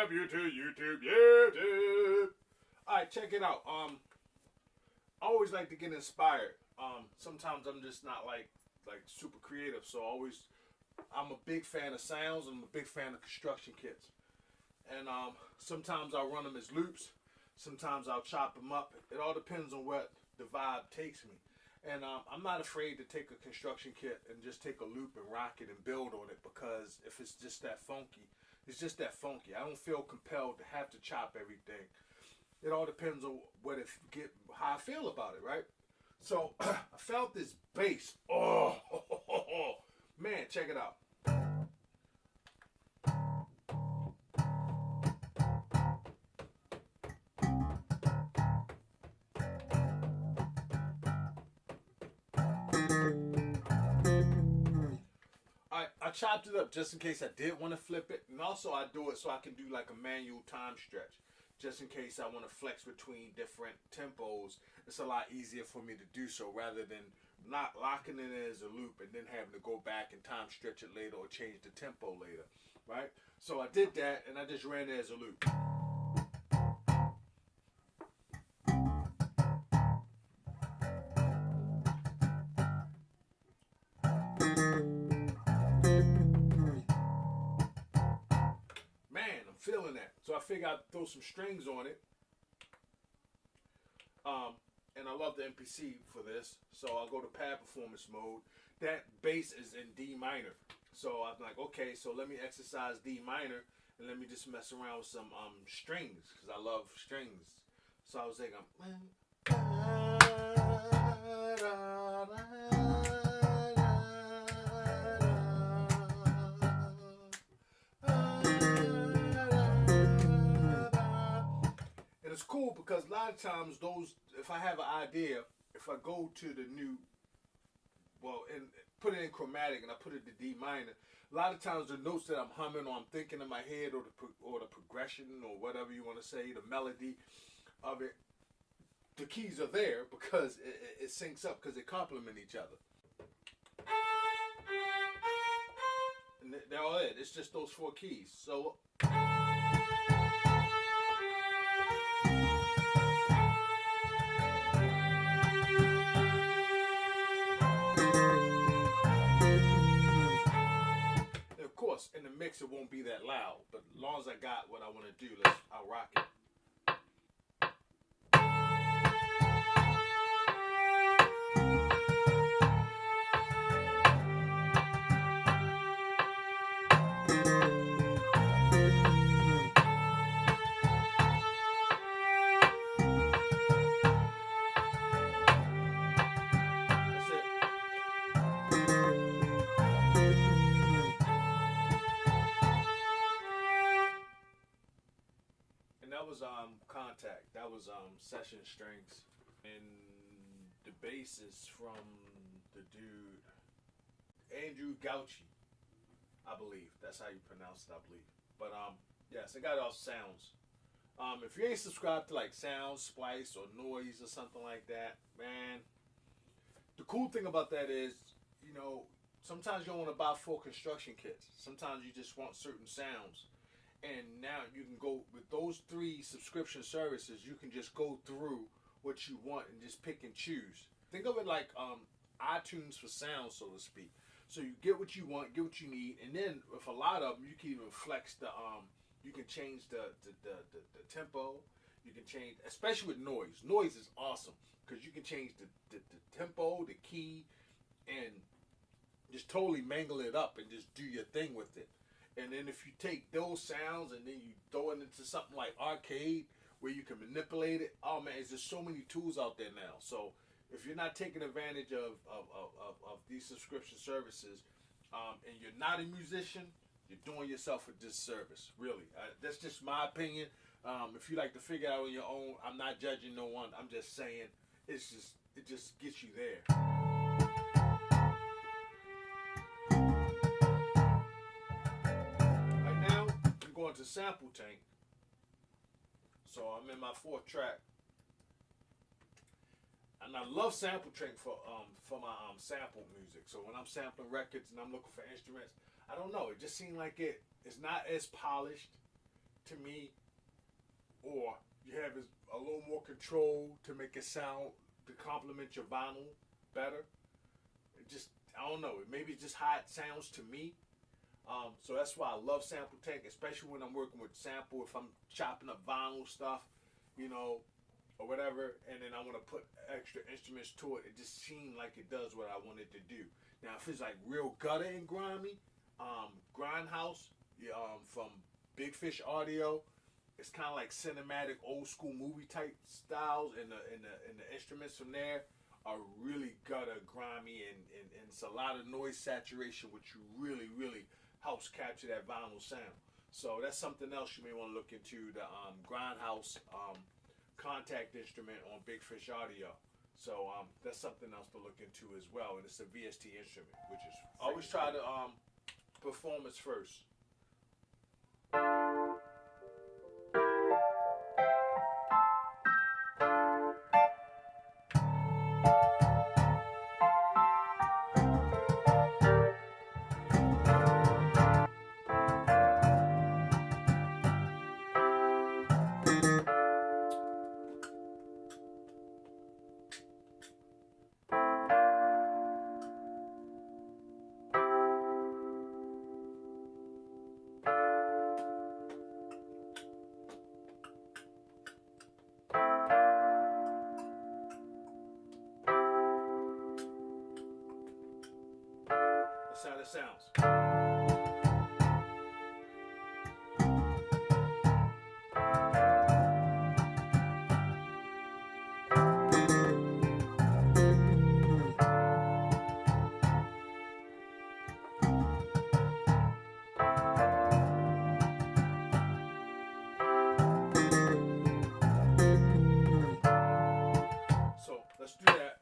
subscribe you to YouTube. Alright, check it out. I always like to get inspired. Sometimes I'm just not like super creative, so I'm a big fan of sounds and I'm a big fan of construction kits. And sometimes I'll run them as loops. Sometimes I'll chop them up. It all depends on what the vibe takes me. And I'm not afraid to take a construction kit and just take a loop and rock it and build on it, because if it's just that funky, it's just that funky. I don't feel compelled to have to chop everything. It all depends on how I feel about it, right? So I found this bass. Oh, man, check it out. I chopped it up just in case I did want to flip it, and also I do it so I can do like a manual time stretch, just in case I want to flex between different tempos. It's a lot easier for me to do so rather than not locking it as a loop and then having to go back and time stretch it later or change the tempo later, right? So I did that and I just ran it as a loop. Feeling that, so I figured I'd throw some strings on it. And I love the MPC for this, so I'll go to pad performance mode. That bass is in D minor, so I'm like, okay, so let me exercise D minor and let me just mess around with some strings, because I love strings. So I was thinking, it's cool because a lot of times if I have an idea, if I go to the new, and put it in chromatic and I put it to D minor, a lot of times the notes that I'm humming or I'm thinking in my head, or the progression or whatever you want to say, the melody of it, the keys are there because it syncs up, because they complement each other. And they're all it. It's just those 4 keys. So. In the mix it won't be that loud, but as long as I got what I want to do, I'll rock it. That was Contact. That was Session Strings, and the bass is from the dude Andrew Gauchi, I believe. That's how you pronounce it, I believe. But yes, I got it off Sounds. If you ain't subscribed to like Sounds, Splice, or Noise or something like that, man, the cool thing about that is, sometimes you don't want to buy full construction kits. Sometimes you just want certain sounds. And now you can go with those 3 subscription services. You can just go through what you want and just pick and choose. Think of it like iTunes for sound, so to speak. So you get what you want, get what you need, and then with a lot of them, you can even flex the. You can change the tempo. You can change, especially with noise. Noise is awesome because you can change the tempo, the key, and just totally mangle it up and just do your thing with it. And then if you take those sounds and then you throw it into something like arcade where you can manipulate it, oh man, there's just so many tools out there now. So if you're not taking advantage of these subscription services, and you're not a musician, you're doing yourself a disservice. Really, that's just my opinion. If you like to figure it out on your own, I'm not judging no one. I'm just saying it just gets you there. To Sample Tank. So I'm in my 4th track, and I love Sample Tank for my sample music. So when I'm sampling records and I'm looking for instruments, I don't know, it just seems like it's not as polished to me, or you have a little more control to make it sound to complement your vinyl better. It just, I don't know. Maybe it's just how it sounds to me. So that's why I love sample tech, especially when I'm working with sample. If I'm chopping up vinyl stuff, you know, or whatever, and then I want to put extra instruments to it, it just seemed like it does what I want it to do. Now, if it's like real gutter and grimy, Grindhouse, from Big Fish Audio, it's kind of like cinematic, old school movie type styles, and the instruments from there are really gutter, grimy, and it's a lot of noise saturation, which really helps capture that vinyl sound. So that's something else you may want to look into, the Grindhouse contact instrument on Big Fish Audio. So that's something else to look into as well, and it's a VST instrument, which is always try to performance first. That's how it sounds. So let's do that.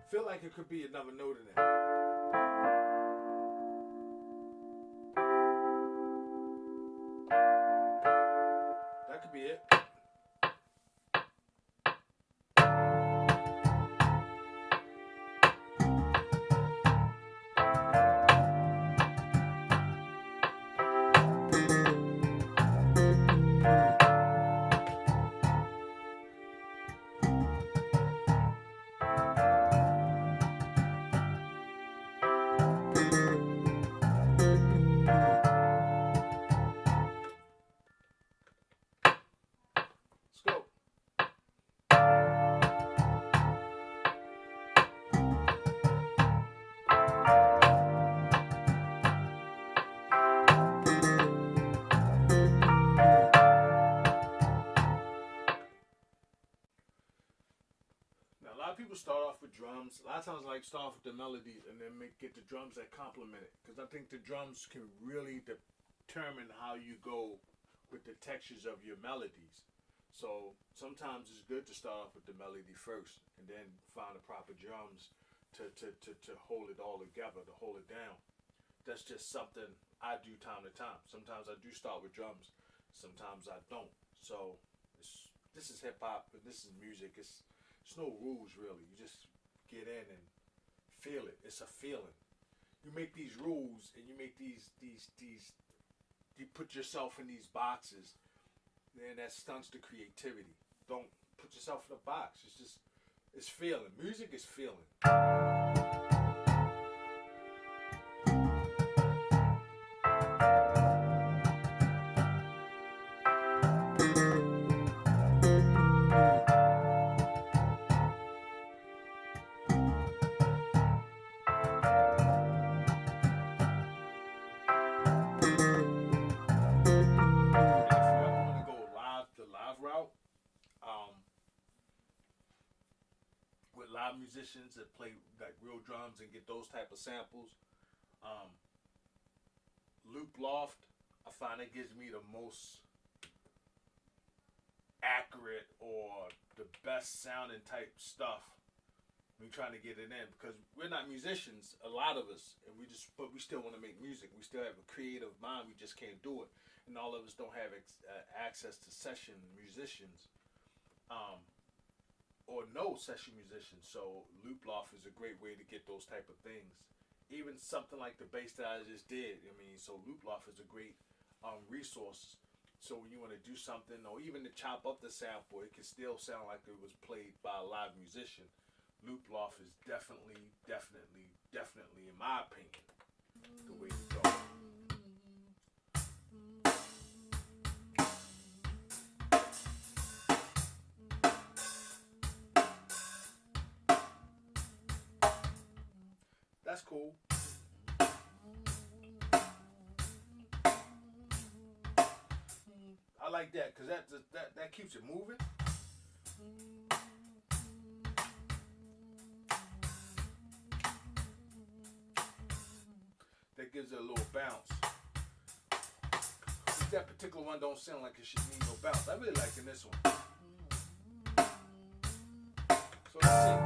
Feel like it could be another note in there. That could be it. Let's go. Now, a lot of people start off with drums. A lot of times I like to start off with the melodies and then get the drums that complement it. Because I think the drums can really determine how you go with the textures of your melodies. So sometimes it's good to start off with the melody first and then find the proper drums to hold it all together, to hold it down. That's just something I do time to time. Sometimes I do start with drums. Sometimes I don't. So this is hip hop, and this is music. It's no rules really. You just get in and feel it. It's a feeling. You make these rules and you make these you put yourself in these boxes, then that stunts the creativity. Don't put yourself in a box. It's feeling. Music is feeling. With live musicians that play like real drums and get those type of samples, loop loft, I find it gives me the most accurate or the best sounding type stuff. We're trying to get it in because we're not musicians, a lot of us, and we still want to make music. We still have a creative mind. We just can't do it. and all of us don't have access to session musicians, um, or no session musicians. So loop loft is a great way to get those type of things. Even something like the bass that I just did. I mean, so loop loft is a great resource. So when you want to do something, or even to chop up the sample, it can still sound like it was played by a live musician. Loop loft is definitely, in my opinion, the way to go. That's cool. I like that because that keeps it moving. That gives it a little bounce. That particular one don't sound like it should need no bounce. I really like in this one. So let's see.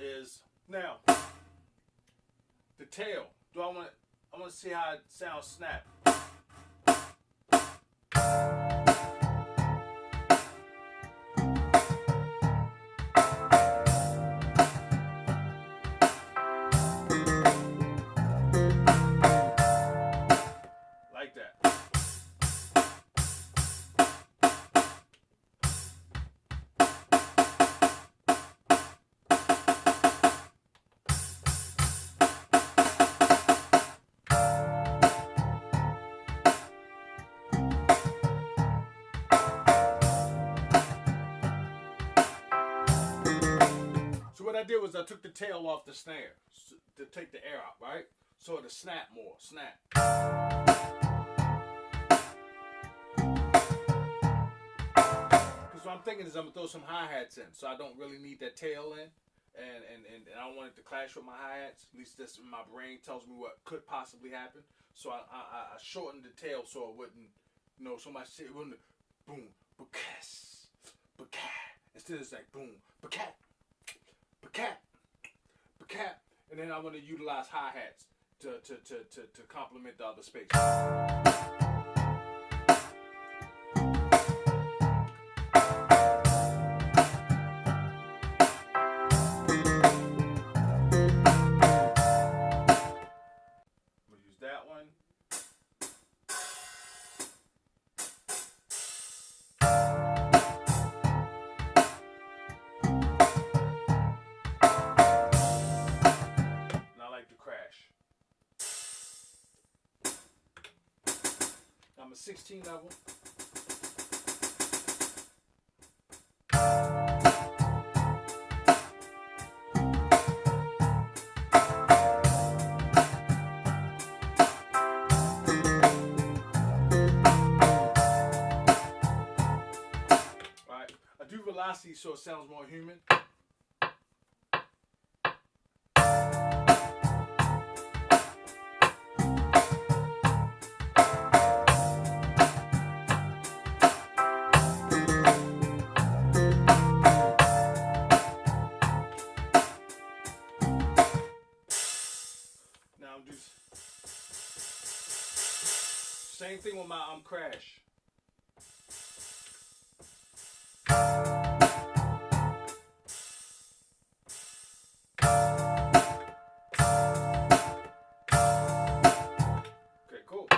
Is now the tail. I want to see how it sounds snap. Like that. What I did was I took the tail off the snare to take the air out, right? So it'll snap more, snap. Because what I'm thinking is I'm gonna throw some hi-hats in, so I don't really need that tail in, and I don't want it to clash with my hi-hats. At least that's my brain tells me what could possibly happen. So I shortened the tail so it wouldn't, you know, so much shit it wouldn't boom, bacass, bacat. Instead it's like boom, bacat. Bacat, and then I'm going to utilize hi-hats to complement the other space. We'll use that one. I'm a 16 level. Right. I do velocity so it sounds more human. Same thing with my crash. Okay, cool.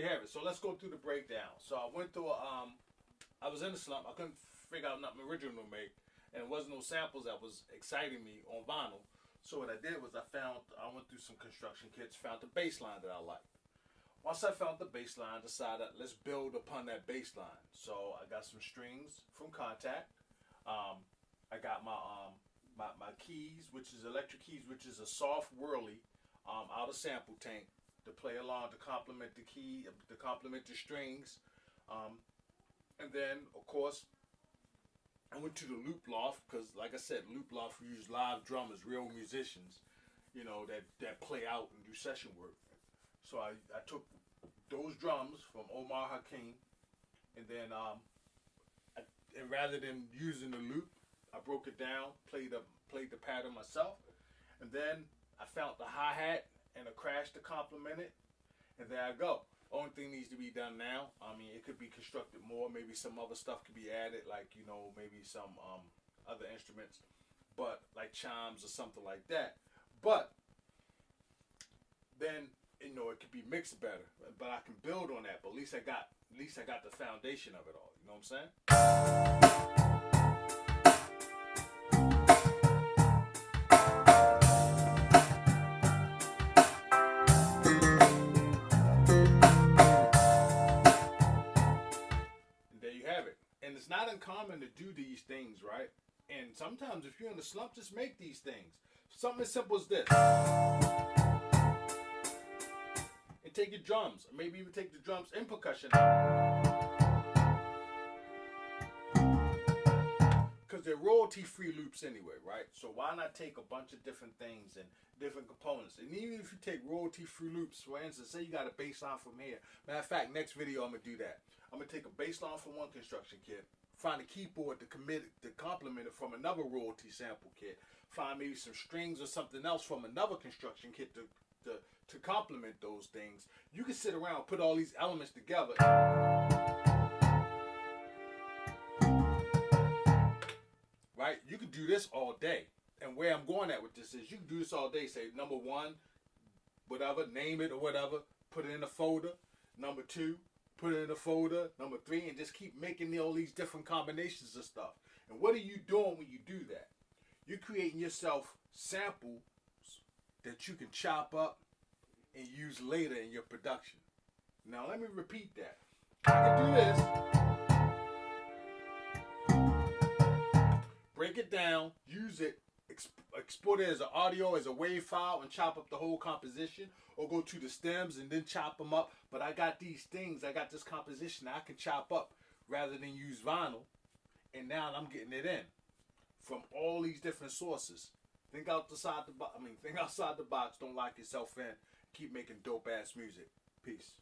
have it. So let's go through the breakdown. So I went through I was in a slump. I couldn't figure out nothing original to make, and there wasn't no samples that was exciting me on vinyl. So what I did was I went through some construction kits, found the bass line that I liked. Once I found the bass line, decided let's build upon that bass line. So I got some strings from Contact. I got my keys, which is electric keys, which is a soft whirly out of sample tank to play along to complement the key, to complement the strings. And then, of course, I went to the loop loft because, like I said, loop loft we use live drummers, real musicians, you know, that play out and do session work. So I took those drums from Omar Hakim, and then and rather than using the loop, I broke it down, played the pattern myself, and then I found the hi-hat and a crash to complement it, and there I go. Only thing needs to be done now, I mean, it could be constructed more, maybe some other stuff could be added, like, you know, maybe some other instruments, but like chimes or something like that. But then, you know, it could be mixed better, but I can build on that. But at least I got the foundation of it all. You know what I'm saying? And there you have it. And it's not uncommon to do these things, right? And sometimes if you're in a slump, just make these things. Something as simple as this. Take your drums, or maybe even take the drums in percussion, because they're royalty-free loops anyway, right? So why not take a bunch of different things and different components, and even if you take royalty-free loops, for instance, say you got a bass line from here. Matter of fact, next video I'm gonna do that. I'm gonna take a bass line from one construction kit, find a keyboard to complement it from another royalty sample kit, find maybe some strings or something else from another construction kit to complement those things. You can sit around and put all these elements together. Right? You can do this all day. And where I'm going at with this is you can do this all day. Say number one, whatever, name it or whatever, put it in a folder. Number two, put it in a folder. Number three, and just keep making all these different combinations of stuff. And what are you doing when you do that? You're creating yourself samples that you can chop up and use later in your production. Now let me repeat that. I can do this, break it down, use it, export it as an audio, as a WAV file, and chop up the whole composition, or go to the stems and then chop them up. But I got these things, I got this composition that I can chop up rather than use vinyl, and now I'm getting it in from all these different sources. Think outside the box. Think outside the box. Don't lock yourself in. Keep making dope ass music. Peace.